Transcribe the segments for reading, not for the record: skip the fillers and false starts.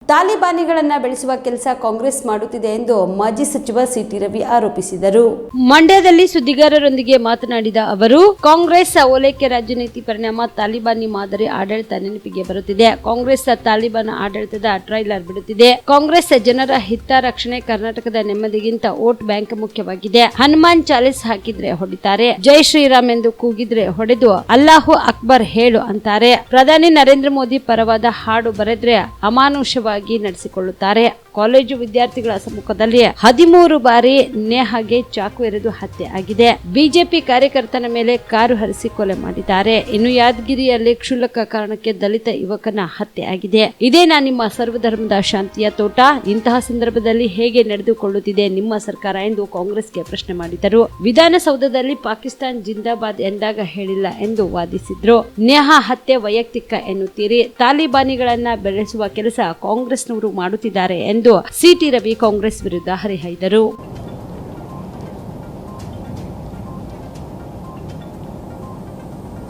ತಾಲಿಬಾನಿಗಳನ್ನು ಬೆಳೆಸುವ ಕೆಲಸ ಕಾಂಗ್ರೆಸ್ ಮಾಡುತ್ತಿದೆ ಎಂದು ಮಾಜಿ ಸಚಿವ ಸಿಟಿ ರವಿ ಆರೋಪಿಸಿದರು. ಮಂಡ್ಯದಲ್ಲಿ ಸುದ್ದಿಗಾರರೊಂದಿಗೆ ಮಾತನಾಡಿದ ಅವರು, ಕಾಂಗ್ರೆಸ್ ಓಲೈಕೆ ರಾಜನೀತಿ ಪರಿಣಾಮ ತಾಲಿಬಾನಿ ಮಾದರಿ ಆಡಳಿತ ನೆನಪಿಗೆ ಬರುತ್ತಿದೆ. ಕಾಂಗ್ರೆಸ್ ತಾಲಿಬಾನ್ ಆಡಳಿತದ ಟ್ರೈಲರ್ ಬಿಡುತ್ತಿದೆ. ಕಾಂಗ್ರೆಸ್ ಜನರ ಹಿತ ರಕ್ಷಣೆ, ಕರ್ನಾಟಕದ ನೆಮ್ಮದಿಗಿಂತ ವೋಟ್ ಬ್ಯಾಂಕ್ ಮುಖ್ಯವಾಗಿದೆ. ಹನುಮಾನ್ ಚಾಲಿಸ್ ಹಾಕಿದ್ರೆ ಹೊಡಿತಾರೆ, ಜೈ ಶ್ರೀರಾಮ್ ಎಂದು ಕೂಗಿದ್ರೆ ಹೊಡೆದು ಅಲ್ಲಾಹು ಅಕ್ಬರ್ ಹೇಳು ಅಂತಾರೆ. ಪ್ರಧಾನಿ ನರೇಂದ್ರ ಮೋದಿ ಪರವಾದ ಹಾಡು ಬರೆದ್ರೆ ಅಮಾನುಷವಾಗಿ ನಡೆಸಿಕೊಳ್ಳುತ್ತಾರೆ. ಕಾಲೇಜು ವಿದ್ಯಾರ್ಥಿಗಳ ಸಮ್ಮುಖದಲ್ಲಿ 13 ಬಾರಿ ನೇಹಾಗೆ ಚಾಕು ಎರೆದು ಹತ್ಯೆ ಆಗಿದೆ. ಬಿಜೆಪಿ ಕಾರ್ಯಕರ್ತನ ಮೇಲೆ ಕಾರು ಹರಿಸಿ ಕೊಲೆ ಮಾಡಿದ್ದಾರೆ. ಇನ್ನು ಯಾದಗಿರಿಯಲ್ಲಿ ಕ್ಷುಲ್ಲಕ ಕಾರಣಕ್ಕೆ ದಲಿತ ಯುವಕನ ಹತ್ಯೆ ಆಗಿದೆ. ಇದೇನಾ ನಿಮ್ಮ ಸರ್ವಧರ್ಮದ ಶಾಂತಿಯ ತೋಟ? ಇಂತಹ ಸಂದರ್ಭದಲ್ಲಿ ಹೇಗೆ ನಡೆದುಕೊಳ್ಳುತ್ತಿದೆ ನಿಮ್ಮ ಸರ್ಕಾರ ಎಂದು ಕಾಂಗ್ರೆಸ್ಗೆ ಪ್ರಶ್ನೆ ಮಾಡಿದರು. ವಿಧಾನಸೌಧದಲ್ಲಿ ಪಾಕಿಸ್ತಾನ್ ಜಿಂದಾಬಾದ್ ಎಂದಾಗ ಹೇಳಿಲ್ಲ ಎಂದು ವಾದಿಸಿದ್ರು. ನೇಹಾ ಹತ್ಯೆ ವೈಯಕ್ತಿಕ ಎನ್ನುತ್ತೀರಿ, ತಾಲಿಬಾನಿಗಳನ್ನ ಬೆಳೆಸುವ ಕೆಲಸ ಕಾಂಗ್ರೆಸ್ನವರು ಮಾಡುತ್ತಿದ್ದಾರೆ ಎಂದು ಸಿಟಿ ರವಿ ಕಾಂಗ್ರೆಸ್ ವಿರುದ್ಧ ಹರಿಹಾಯ್ದರು.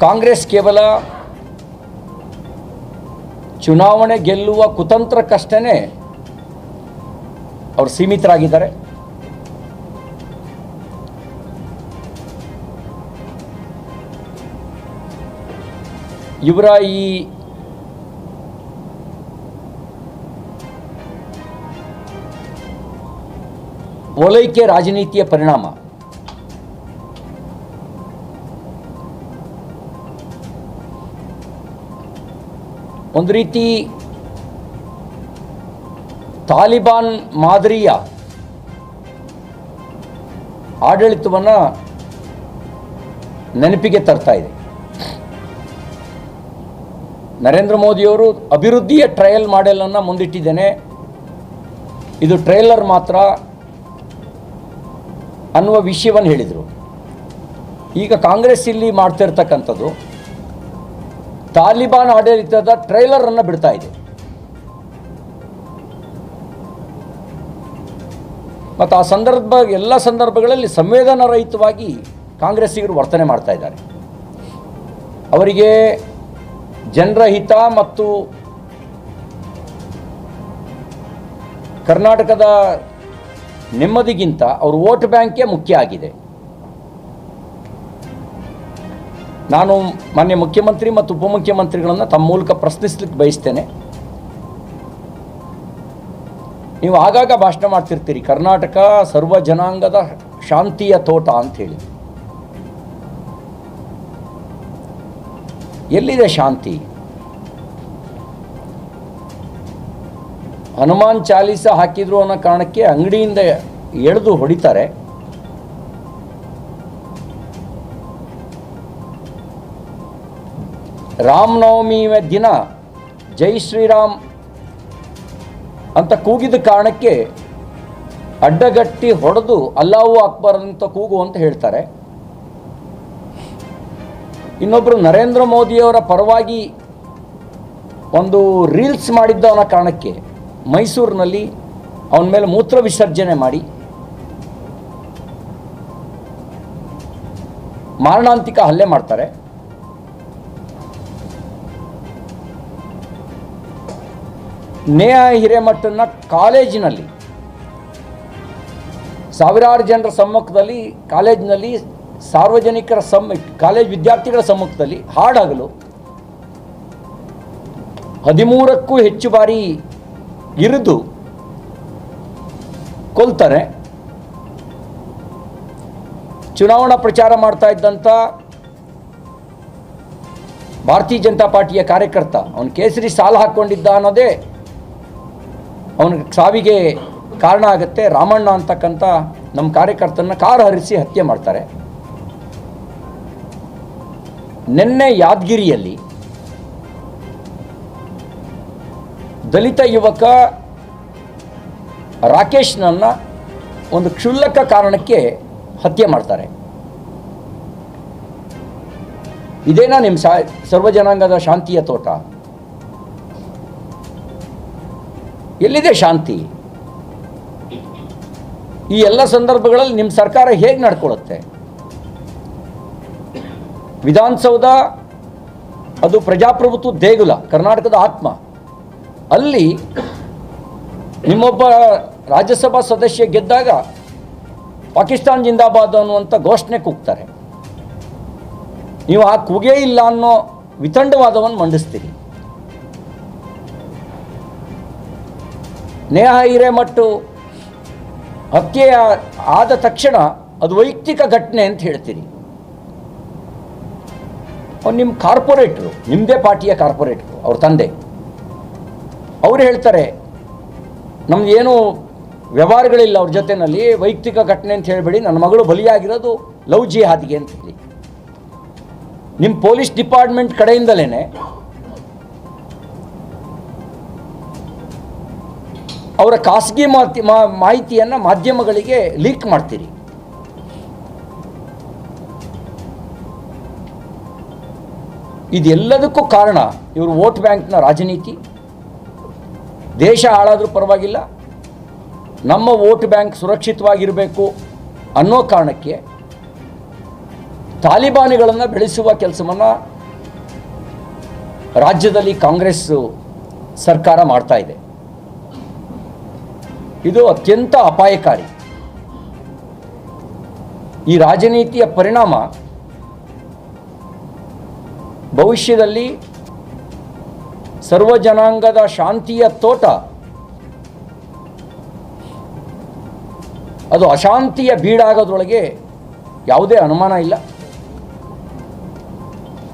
ಕಾಂಗ್ರೆಸ್ ಕೇವಲ ಚುನಾವಣೆ ಗೆಲ್ಲುವ ಕುತಂತ್ರಕ್ಕಷ್ಟೇ ಅವರು ಸೀಮಿತರಾಗಿದ್ದಾರೆ. ಇವರ ಈ ಓಲೈಕೆ ರಾಜನೀತಿಯ ಪರಿಣಾಮ ಒಂದು ರೀತಿ ತಾಲಿಬಾನ್ ಮಾದರಿಯ ಆಡಳಿತವನ್ನು ನೆನಪಿಗೆ ತರ್ತಾ ಇದೆ. ನರೇಂದ್ರ ಮೋದಿಯವರು ಅಭಿವೃದ್ಧಿಯ ಟ್ರಯಲ್ ಮಾಡೆಲ್ ಅನ್ನು ಮುಂದಿಟ್ಟಿದ್ದೇನೆ, ಇದು ಟ್ರೈಲರ್ ಮಾತ್ರ ಅನ್ನುವ ವಿಷಯವನ್ನು ಹೇಳಿದರು. ಈಗ ಕಾಂಗ್ರೆಸ್ ಇಲ್ಲಿ ಮಾಡ್ತಿರ್ತಕ್ಕಂಥದ್ದು ತಾಲಿಬಾನ್ ಆಡಳಿತದ ಟ್ರೈಲರ್ ಅನ್ನು ಬಿಡ್ತಾ ಇದೆ. ಮತ್ತು ಆ ಎಲ್ಲ ಸಂದರ್ಭಗಳಲ್ಲಿ ಸಂವೇದನಾರಹಿತವಾಗಿ ಕಾಂಗ್ರೆಸ್ಸಿಗರು ವರ್ತನೆ ಮಾಡ್ತಾ ಇದ್ದಾರೆ. ಅವರಿಗೆ ಜನರ ಹಿತ ಮತ್ತು ಕರ್ನಾಟಕದ ನೆಮ್ಮದಿಗಿಂತ ಅವ್ರ ವೋಟ್ ಬ್ಯಾಂಕೇ ಮುಖ್ಯ ಆಗಿದೆ. ನಾನು ಮಾನ್ಯ ಮುಖ್ಯಮಂತ್ರಿ ಮತ್ತು ಉಪಮುಖ್ಯಮಂತ್ರಿಗಳನ್ನು ತಮ್ಮ ಮೂಲಕ ಪ್ರಶ್ನಿಸಲಿಕ್ಕೆ ಬಯಸ್ತೇನೆ. ನೀವು ಆಗಾಗ ಭಾಷಣ ಮಾಡ್ತಿರ್ತೀರಿ, ಕರ್ನಾಟಕ ಸರ್ವ ಜನಾಂಗದ ಶಾಂತಿಯ ತೋಟ ಅಂಥೇಳಿ. ಎಲ್ಲಿದೆ ಶಾಂತಿ? ಹನುಮಾನ್ ಚಾಲೀಸ ಹಾಕಿದ್ರು ಅನ್ನೋ ಕಾರಣಕ್ಕೆ ಅಂಗಡಿಯಿಂದ ಎಳೆದು ಹೊಡಿತಾರೆ. ರಾಮನವಮಿ ದಿನ ಜೈ ಶ್ರೀರಾಮ್ ಅಂತ ಕೂಗಿದ ಕಾರಣಕ್ಕೆ ಅಡ್ಡಗಟ್ಟಿ ಹೊಡೆದು ಅಲ್ಲಾಹು ಅಕ್ಬರ್ ಅಂತ ಕೂಗು ಅಂತ ಹೇಳ್ತಾರೆ. ಇನ್ನೊಬ್ಬರು ನರೇಂದ್ರ ಮೋದಿಯವರ ಪರವಾಗಿ ಒಂದು ರೀಲ್ಸ್ ಮಾಡಿದ್ದ ಅನ್ನೋ ಕಾರಣಕ್ಕೆ ಮೈಸೂರಿನಲ್ಲಿ ಅವನ ಮೇಲೆ ಮೂತ್ರ ವಿಸರ್ಜನೆ ಮಾಡಿ ಮಾರಣಾಂತಿಕ ಹಲ್ಲೆ ಮಾಡ್ತಾರೆ. ನೇಹಾ ಹಿರೇಮಠನ ಕಾಲೇಜಿನಲ್ಲಿ ಸಾವಿರಾರು ಜನರ ಸಮ್ಮುಖದಲ್ಲಿ, ಕಾಲೇಜಿನಲ್ಲಿ ಸಾರ್ವಜನಿಕರ ಕಾಲೇಜ್ ವಿದ್ಯಾರ್ಥಿಗಳ ಸಮ್ಮುಖದಲ್ಲಿ ಹಾಡಾಗಲು 13ಕ್ಕೂ ಹೆಚ್ಚು ಬಾರಿ ಇರಿದು ಕೊಲ್ತಾರೆ. ಚುನಾವಣಾ ಪ್ರಚಾರ ಮಾಡ್ತಾ ಇದ್ದಂಥ ಭಾರತೀಯ ಜನತಾ ಪಾರ್ಟಿಯ ಕಾರ್ಯಕರ್ತ ಅವನು ಕೇಸರಿ ಸಾಲ ಹಾಕ್ಕೊಂಡಿದ್ದ ಅನ್ನೋದೇ ಅವನ ಸಾವಿಗೆ ಕಾರಣ ಆಗುತ್ತೆ. ರಾಮಣ್ಣ ಅಂತಕ್ಕಂಥ ನಮ್ಮ ಕಾರ್ಯಕರ್ತನ ಕಾರು ಹರಿಸಿ ಹತ್ಯೆ ಮಾಡ್ತಾರೆ. ನಿನ್ನೆ ಯಾದಗಿರಿಯಲ್ಲಿ ದಲಿತ ಯುವಕ ರಾಕೇಶ್ನನ್ನ ಒಂದು ಕ್ಷುಲ್ಲಕ ಕಾರಣಕ್ಕೆ ಹತ್ಯೆ ಮಾಡ್ತಾರೆ. ಇದೇನಾ ನಿಮ್ಮ ಸರ್ವಜನಾಂಗದ ಶಾಂತಿಯ ತೋಟ? ಎಲ್ಲಿದೆ ಶಾಂತಿ? ಈ ಎಲ್ಲ ಸಂದರ್ಭಗಳಲ್ಲಿ ನಿಮ್ಮ ಸರ್ಕಾರ ಹೇಗೆ ನಡ್ಕೊಳ್ಳುತ್ತೆ? ವಿಧಾನಸೌಧ ಅದು ಪ್ರಜಾಪ್ರಭುತ್ವ ದೇಗುಲ, ಕರ್ನಾಟಕದ ಆತ್ಮ. ಅಲ್ಲಿ ನಿಮ್ಮೊಬ್ಬ ರಾಜ್ಯಸಭಾ ಸದಸ್ಯ ಗೆದ್ದಾಗ ಪಾಕಿಸ್ತಾನ್ ಜಿಂದಾಬಾದ್ ಅನ್ನುವಂಥ ಘೋಷಣೆ ಕೂಗ್ತಾರೆ. ನೀವು ಆ ಕೂಗೇ ಇಲ್ಲ ಅನ್ನೋ ವಿತಂಡವಾದವನ್ನು ಮಂಡಿಸ್ತೀರಿ. ನೇಹಾ ಹಿರೇಮಠ್ ಹತ್ಯೆ ಆದ ತಕ್ಷಣ ಅದು ವೈಯಕ್ತಿಕ ಘಟನೆ ಅಂತ ಹೇಳ್ತೀರಿ. ಅವ್ರು ನಿಮ್ಮ ಕಾರ್ಪೊರೇಟ್ರು, ನಿಮ್ಮದೇ ಪಾರ್ಟಿಯ ಕಾರ್ಪೊರೇಟ್ರು, ಅವ್ರ ತಂದೆ, ಅವರು ಹೇಳ್ತಾರೆ ನಮ್ದು ಏನು ವ್ಯವಹಾರಗಳಿಲ್ಲ ಅವ್ರ ಜೊತೆಯಲ್ಲಿ, ವೈಯಕ್ತಿಕ ಘಟನೆ ಅಂತ ಹೇಳಬೇಡಿ, ನನ್ನ ಮಗಳು ಬಲಿಯಾಗಿರೋದು ಲವ್ ಜಿಹಾದ್ಗೆ ಅಂತ ಹೇಳಿ. ನಿಮ್ಮ ಪೊಲೀಸ್ ಡಿಪಾರ್ಟ್ಮೆಂಟ್ ಕಡೆಯಿಂದಲೇ ಅವರ ಖಾಸಗಿ ಮಾಹಿತಿಯನ್ನು ಮಾಧ್ಯಮಗಳಿಗೆ ಲೀಕ್ ಮಾಡ್ತೀರಿ. ಇದೆಲ್ಲದಕ್ಕೂ ಕಾರಣ ಇವರು ವೋಟ್ ಬ್ಯಾಂಕ್ನ ರಾಜನೀತಿ. ದೇಶ ಹಾಳಾದರೂ ಪರವಾಗಿಲ್ಲ, ನಮ್ಮ ವೋಟ್ ಬ್ಯಾಂಕ್ ಸುರಕ್ಷಿತವಾಗಿರಬೇಕು ಅನ್ನೋ ಕಾರಣಕ್ಕೆ ತಾಲಿಬಾನಿಗಳನ್ನು ಬೆಳೆಸುವ ಕೆಲಸವನ್ನು ರಾಜ್ಯದಲ್ಲಿ ಕಾಂಗ್ರೆಸ್ ಸರ್ಕಾರ ಮಾಡ್ತಾ ಇದೆ. ಇದು ಅತ್ಯಂತ ಅಪಾಯಕಾರಿ. ಈ ರಾಜನೀತಿಯ ಪರಿಣಾಮ ಭವಿಷ್ಯದಲ್ಲಿ ಸರ್ವ ಜನಾಂಗದ ಶಾಂತಿಯ ತೋಟ ಅದು ಅಶಾಂತಿಯ ಬೀಡಾಗೋದ್ರೊಳಗೆ ಯಾವುದೇ ಅನುಮಾನ ಇಲ್ಲ.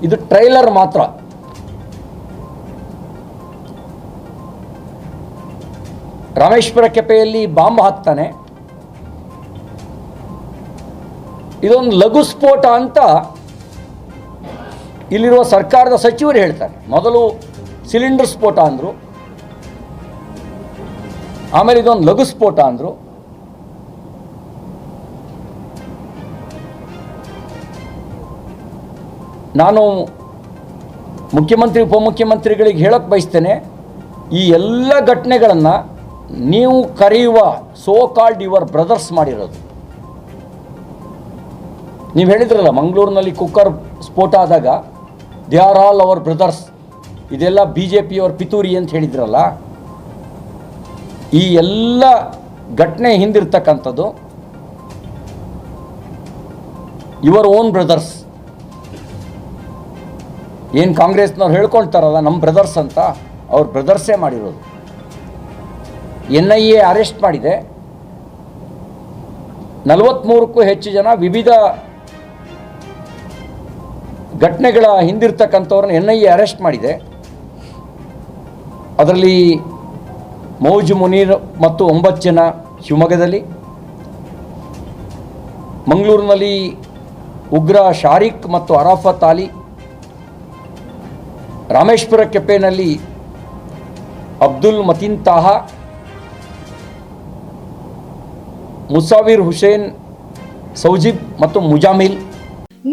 ಇದು ಟ್ರೈಲರ್ ಮಾತ್ರ. ರಾಮೇಶ್ವರ ಕೆಪೆಯಲ್ಲಿ ಬಾಂಬ್ ಹಾಕ್ತಾನೆ, ಇದೊಂದು ಲಘು ಸ್ಫೋಟ ಅಂತ ಇಲ್ಲಿರುವ ಸರ್ಕಾರದ ಸಚಿವರು ಹೇಳ್ತಾರೆ. ಮೊದಲು ಸಿಲಿಂಡರ್ ಸ್ಫೋಟ ಅಂದರು, ಆಮೇಲೆ ಇದೊಂದು ಲಘು ಸ್ಫೋಟ ಅಂದರು. ನಾನು ಮುಖ್ಯಮಂತ್ರಿ ಉಪಮುಖ್ಯಮಂತ್ರಿಗಳಿಗೆ ಹೇಳಕ್ಕೆ ಬಯಸ್ತೇನೆ, ಈ ಎಲ್ಲ ಘಟನೆಗಳನ್ನು ನೀವು ಕರೆಯುವ ಸೋ ಕಾಲ್ಡ್ ಯುವರ್ ಬ್ರದರ್ಸ್ ಮಾಡಿರೋದು. ನೀವು ಹೇಳಿದ್ರಲ್ಲ ಮಂಗಳೂರಿನಲ್ಲಿ ಕುಕ್ಕರ್ ಸ್ಫೋಟ ಆದಾಗ they are all our brothers, ಇದೆಲ್ಲ BJP ಅವ್ರ ಪಿತೂರಿ ಅಂತ ಹೇಳಿದ್ರಲ್ಲ. ಈ ಎಲ್ಲ ಘಟನೆ ಹಿಂದಿರ್ತಕ್ಕಂಥದ್ದು ಯುವರ್ ಓನ್ ಬ್ರದರ್ಸ್. ಏನು ಕಾಂಗ್ರೆಸ್ನವ್ರು ಹೇಳ್ಕೊಳ್ತಾರಲ್ಲ ನಮ್ಮ ಬ್ರದರ್ಸ್ ಅಂತ, ಅವ್ರ ಬ್ರದರ್ಸೇ ಮಾಡಿರೋದು. NIA ಅರೆಸ್ಟ್ ಮಾಡಿದೆ. 43ಕ್ಕೂ ಹೆಚ್ಚು ಜನ ವಿವಿಧ ಘಟನೆಗಳ ಹಿಂದಿರ್ತಕ್ಕಂಥವ್ರನ್ನ NIA ಅರೆಸ್ಟ್ ಮಾಡಿದೆ. ಅದರಲ್ಲಿ ಮೌಜ್ ಮುನೀರ್ ಮತ್ತು 9 ಜನ ಶಿವಮೊಗ್ಗದಲ್ಲಿ, ಮಂಗಳೂರಿನಲ್ಲಿ ಉಗ್ರ ಶಾರಿಕ್ ಮತ್ತು ಅರಾಫತ್ ಅಲಿ, ರಾಮೇಶ್ವರ ಕೆಪೆನಲ್ಲಿ ಅಬ್ದುಲ್ ಮತೀನ್ ತಾಹಾ, ಮುಸಾವಿರ್ ಹುಸೇನ್ ಸೌಜಿಬ್ ಮತ್ತು ಮುಜಾಮಿಲ್.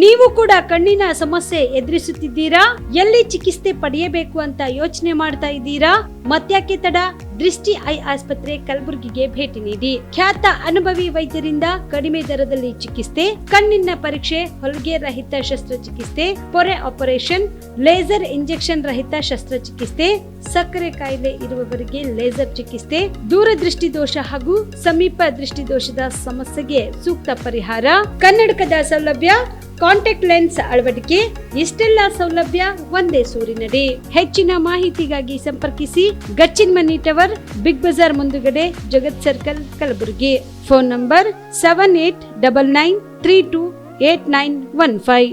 ನೀವು ಕೂಡ ಕಣ್ಣಿನ ಸಮಸ್ಯೆ ಎದುರಿಸುತ್ತಿದ್ದೀರಾ? ಎಲ್ಲಿ ಚಿಕಿತ್ಸೆ ಪಡೆಯಬೇಕು ಅಂತ ಯೋಚನೆ ಮಾಡ್ತಾ ಇದ್ದೀರಾ? ಮತ್ಯಾಕೆ ತಡ? ದೃಷ್ಟಿ ಐ ಆಸ್ಪತ್ರೆ ಕಲಬುರಗಿಗೆ ಭೇಟಿ ನೀಡಿ. ಖ್ಯಾತ ಅನುಭವಿ ವೈದ್ಯರಿಂದ ಕಡಿಮೆ ದರದಲ್ಲಿ ಚಿಕಿತ್ಸೆ, ಕಣ್ಣಿನ ಪರೀಕ್ಷೆ, ಹೊಲಿಗೆ ರಹಿತ ಶಸ್ತ್ರಚಿಕಿತ್ಸೆ, ಪೊರೆ ಆಪರೇಷನ್, ಲೇಸರ್ ಇಂಜೆಕ್ಷನ್ ರಹಿತ ಶಸ್ತ್ರಚಿಕಿತ್ಸೆ, ಸಕ್ಕರೆ ಕಾಯಿಲೆ ಇರುವವರಿಗೆ ಲೇಸರ್ ಚಿಕಿತ್ಸೆ, ದೂರದೃಷ್ಟಿ ದೋಷ ಹಾಗೂ ಸಮೀಪ ದೃಷ್ಟಿ ದೋಷದ ಸಮಸ್ಯೆಗೆ ಸೂಕ್ತ ಪರಿಹಾರ, ಕನ್ನಡಕದ ಸೌಲಭ್ಯ, ಕಾಂಟ್ಯಾಕ್ಟ್ ಲೆನ್ಸ್ ಅಳವಡಿಕೆ, ಇಷ್ಟೆಲ್ಲ ಸೌಲಭ್ಯ ಒಂದೇ ಸೂರಿನಡಿ. ಹೆಚ್ಚಿನ ಮಾಹಿತಿಗಾಗಿ ಸಂಪರ್ಕಿಸಿ Gachchin Mani tower, Big Bazaar ಮುಂದುಗಡೆ, Jagat circle, Kalaburagi. Phone number 7899328915.